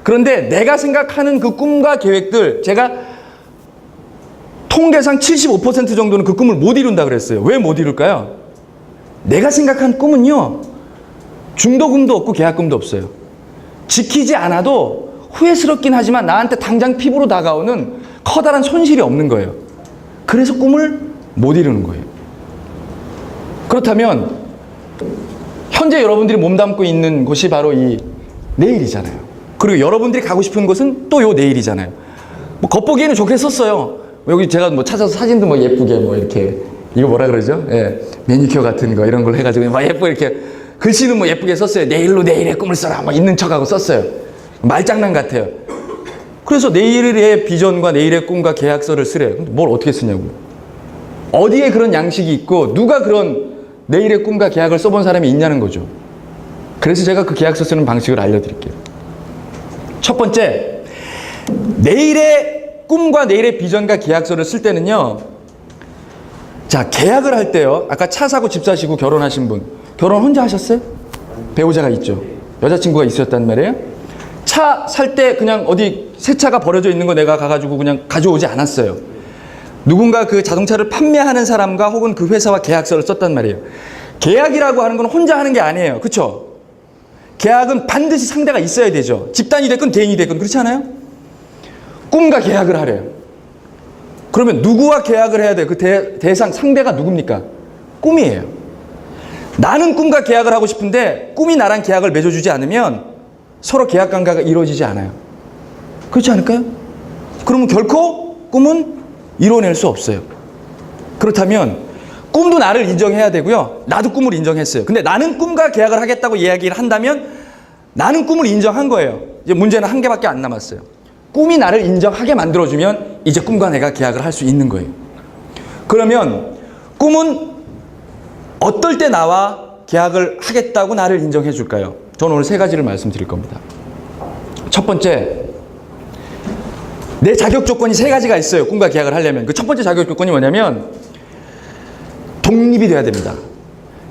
그런데 내가 생각하는 그 꿈과 계획들, 제가 통계상 75% 정도는 그 꿈을 못 이룬다 그랬어요. 왜 못 이룰까요? 내가 생각한 꿈은요, 중도금도 없고 계약금도 없어요. 지키지 않아도 후회스럽긴 하지만 나한테 당장 피부로 다가오는 커다란 손실이 없는 거예요. 그래서 꿈을 못 이루는 거예요. 그렇다면 현재 여러분들이 몸담고 있는 곳이 바로 이 내일이잖아요. 그리고 여러분들이 가고 싶은 곳은 또 요 내일이잖아요. 뭐 겉보기에는 좋게 썼어요. 여기 제가 뭐 찾아서 사진도 뭐 예쁘게 뭐 이렇게, 이거 뭐라 그러죠? 예, 매니큐어 같은 거 이런 걸 해가지고 막 예쁘게 이렇게, 글씨는 뭐 예쁘게 썼어요. 내일로 내일의 꿈을 써라 뭐 있는 척하고 썼어요. 말장난 같아요. 그래서 내일의 비전과 내일의 꿈과 계약서를 쓰래요. 근데 뭘 어떻게 쓰냐고요. 어디에 그런 양식이 있고 누가 그런 내일의 꿈과 계약을 써본 사람이 있냐는 거죠. 그래서 제가 그 계약서 쓰는 방식을 알려드릴게요. 첫 번째, 내일의 꿈과 내일의 비전과 계약서를 쓸 때는요, 자, 계약을 할 때요, 아까 차 사고 집 사시고 결혼하신 분, 결혼 혼자 하셨어요? 배우자가 있죠. 여자친구가 있었단 말이에요. 차 살 때 그냥 어디 새 차가 버려져 있는 거 내가 가가지고 그냥 가져오지 않았어요. 누군가 그 자동차를 판매하는 사람과 혹은 그 회사와 계약서를 썼단 말이에요. 계약이라고 하는 건 혼자 하는 게 아니에요. 그렇죠? 계약은 반드시 상대가 있어야 되죠. 집단이 됐건 개인이 됐건, 그렇지 않아요? 꿈과 계약을 하래요. 그러면 누구와 계약을 해야 돼요? 그 대상, 상대가 누굽니까? 꿈이에요. 나는 꿈과 계약을 하고 싶은데 꿈이 나랑 계약을 맺어주지 않으면 서로 계약 관계가 이루어지지 않아요. 그렇지 않을까요? 그러면 결코 꿈은 이뤄낼 수 없어요. 그렇다면 꿈도 나를 인정해야 되고요, 나도 꿈을 인정했어요. 근데 나는 꿈과 계약을 하겠다고 이야기를 한다면 나는 꿈을 인정한 거예요. 이제 문제는 한 개밖에 안 남았어요. 꿈이 나를 인정하게 만들어주면 이제 꿈과 내가 계약을 할 수 있는 거예요. 그러면 꿈은 어떨 때 나와 계약을 하겠다고 나를 인정해 줄까요? 저는 오늘 세 가지를 말씀드릴 겁니다. 첫 번째, 내 자격 조건이 세 가지가 있어요. 꿈과 계약을 하려면. 그 첫 번째 자격 조건이 뭐냐면 독립이 돼야 됩니다.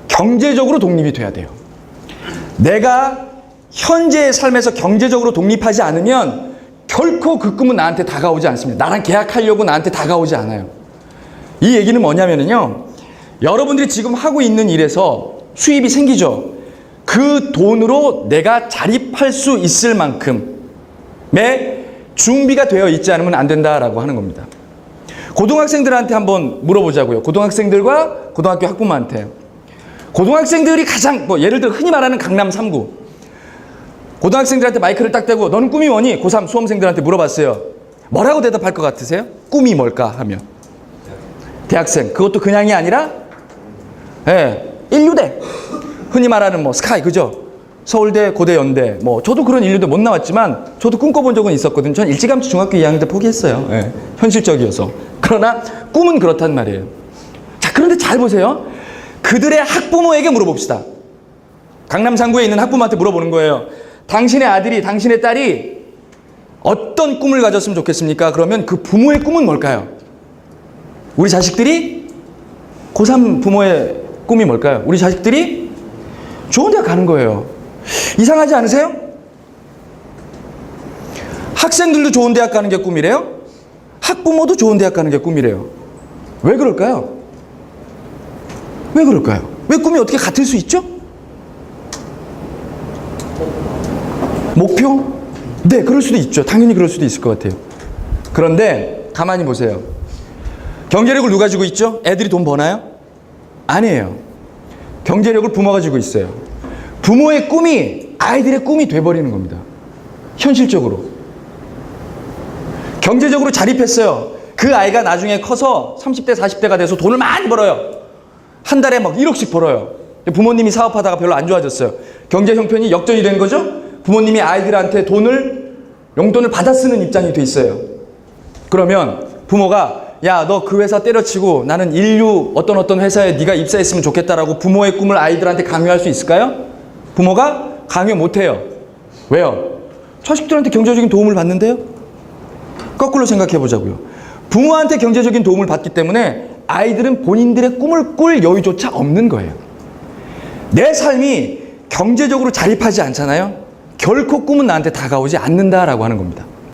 경제적으로 독립이 돼야 돼요. 내가 현재의 삶에서 경제적으로 독립하지 않으면 결코 그 꿈은 나한테 다가오지 않습니다. 나랑 계약하려고 나한테 다가오지 않아요. 이 얘기는 뭐냐면요, 여러분들이 지금 하고 있는 일에서 수입이 생기죠. 그 돈으로 내가 자립할 수 있을 만큼의 준비가 되어 있지 않으면 안 된다라고 하는 겁니다. 고등학생들한테 한번 물어보자고요. 고등학생들과 고등학교 학부모한테. 고등학생들이 가장, 뭐 예를 들어 흔히 말하는 강남 3구, 고등학생들한테 마이크를 딱 대고 너는 꿈이 뭐니? 고3 수험생들한테 물어봤어요. 뭐라고 대답할 것 같으세요? 꿈이 뭘까 하면. 대학생. 그것도 그냥이 아니라 인류대. 흔히 말하는 뭐 스카이, 그죠? 서울대, 고대, 연대. 뭐 저도 그런 인류대 못 나왔지만 저도 꿈꿔본 적은 있었거든요. 전 일찌감치 중학교 2학년 때 포기했어요. 현실적이어서. 그러나 꿈은 그렇단 말이에요. 자, 그런데 잘 보세요. 그들의 학부모에게 물어봅시다. 강남 3구에 있는 학부모한테 물어보는 거예요. 당신의 아들이, 당신의 딸이 어떤 꿈을 가졌으면 좋겠습니까? 그러면 그 부모의 꿈은 뭘까요? 우리 자식들이 고3 부모의 꿈이 뭘까요? 우리 자식들이 좋은 대학 가는 거예요. 이상하지 않으세요? 학생들도 좋은 대학 가는 게 꿈이래요? 학부모도 좋은 대학 가는 게 꿈이래요. 왜 그럴까요? 왜 그럴까요? 왜 꿈이 어떻게 같을 수 있죠? 목표? 네, 그럴 수도 있죠. 당연히 그럴 수도 있을 것 같아요. 그런데 가만히 보세요. 경제력을 누가 주고 있죠? 애들이 돈 버나요? 아니에요. 경제력을 부모가 주고 있어요. 부모의 꿈이 아이들의 꿈이 돼버리는 겁니다. 현실적으로. 경제적으로 자립했어요. 그 아이가 나중에 커서 30대, 40대가 돼서 돈을 많이 벌어요. 한 달에 막 1억씩 벌어요. 부모님이 사업하다가 별로 안 좋아졌어요. 경제 형편이 역전이 된 거죠? 부모님이 아이들한테 용돈을 받아 쓰는 입장이 돼 있어요. 그러면 부모가 야, 너 그 회사 때려치고 나는 인류 어떤 회사에 네가 입사했으면 좋겠다라고 부모의 꿈을 아이들한테 강요할 수 있을까요? 부모가 강요 못해요. 왜요? 자식들한테 경제적인 도움을 받는데요? 거꾸로 생각해 보자고요. 부모한테 경제적인 도움을 받기 때문에 아이들은 본인들의 꿈을 꿀 여유조차 없는 거예요. 내 삶이 경제적으로 자립하지 않잖아요? 결코 꿈은 나한테 다가오지 않는다라고 하는 겁니다.